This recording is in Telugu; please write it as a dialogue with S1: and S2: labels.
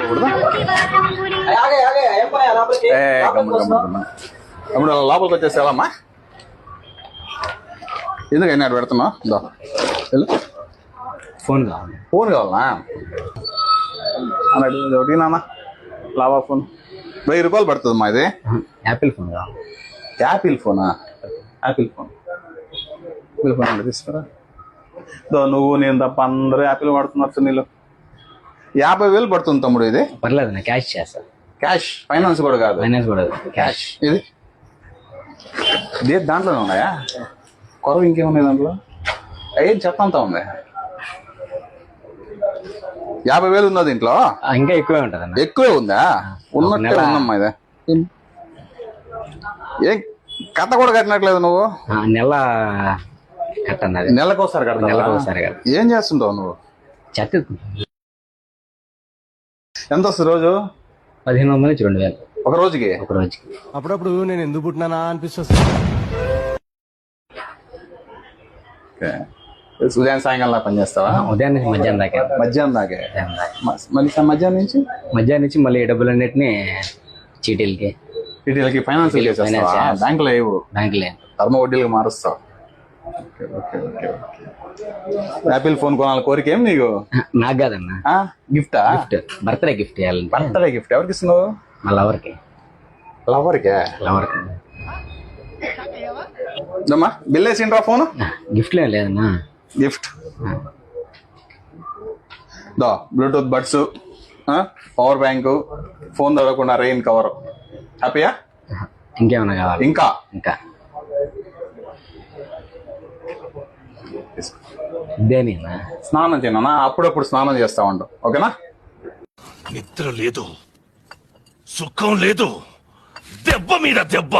S1: పెట్టుకోకూడదా అప్పుడు లోపలికి వచ్చేసావమ్మా ఎందుకైనా అటు పెడుతున్నావు
S2: ఫోన్ కావాలి.
S1: ఫోన్ కావాలా అన్నాడు ఒకటి నాన్న లావా ఫోన్ 1000 రూపాయలు పడుతుందమ్మా ఇది.
S2: యాపిల్ ఫోన్ కావాలి.
S1: యాపిల్ ఫోనా? యాపిల్ ఫోన్ అంటే తీసుకురా. నువ్వు నేను తప్ప అందరూ యాపిల్ వాడుతున్నారు. నీళ్ళు 50,000 పడుతుంది తమ్ముడు. ఇది
S2: పర్లేదు నా క్యాష్ చేస్తా.
S1: క్యాష్? ఫైనాన్స్ కూడా కాదు.
S2: ఫైనాన్స్ కూడా క్యాష్.
S1: ఇది దాంట్లోనే ఉన్నాయా? కొరవ ఇంకేమున్నాయి దాంట్లో? ఏం చెత్త అంతా ఉంది. 50,000 ఉందా దీంట్లో?
S2: ఇంకా ఎక్కువే ఉంటుంది అన్న.
S1: ఎక్కువే ఉందా? ఉన్నట్టే ఉందమ్మా. ఇది ఏం కథ కూడా కట్టినట్లేదు నువ్వు.
S2: నెల కట్టన్నది.
S1: నెలకోసారి కట్ట.
S2: నెలకోసారి కట్ట.
S1: ఏం చేస్తుంటావు నువ్వు?
S2: చెత్త.
S1: ఎంత వస్తుంది రోజు?
S2: 1500 నుంచి 2000
S1: ఒక రోజుకి.
S3: అప్పుడప్పుడు నేను ఎందుకు పుట్టినానా అనిపిస్తుంది.
S1: ఉదయం సాయంకాలం పని చేస్తావా?
S2: ఉదయం నుంచి మధ్యాహ్నం దాకా.
S1: మధ్యాహ్నం దాకే? మళ్ళీ మధ్యాహ్నం నుంచి
S2: మళ్ళీ డబ్బులన్నిటిని చీటీలకి
S1: ఫైనాన్స్ బ్యాంకులో లేవు.
S2: బ్యాంకులే
S1: ధర్మ వడ్డీలకు మారుస్తావు. యాపిల్ ఫోన్ కొనాలి కోరిక ఏం నీకు?
S2: నాకు కాదన్నా.
S1: గిఫ్టా?
S2: బర్త్డే గిఫ్ట్ ఇవ్వాలి.
S1: బర్త్డే గిఫ్ట్ ఎవరికి ఇస్తున్నావు?
S2: మా లవర్కి.
S1: లవర్కే?
S2: లవర్కి.
S1: అమ్మా బిల్ వేసిండ్రా ఫోన్?
S2: గిఫ్ట్ లేదన్నా.
S1: Gift Bluetooth buds, power bank, phone తడవకుండా రెయిన్ కవర్. హ్యాపీయా?
S2: ఇంకేమన్నా కావాలి?
S1: ఇంకా
S2: ఇదేనా?
S1: స్నానం చేయనా? అప్పుడప్పుడు స్నానం చేస్తా ఉండు. ఓకేనా?
S4: నిద్ర లేదు, సుఖం లేదు, దెబ్బ మీద దెబ్బ.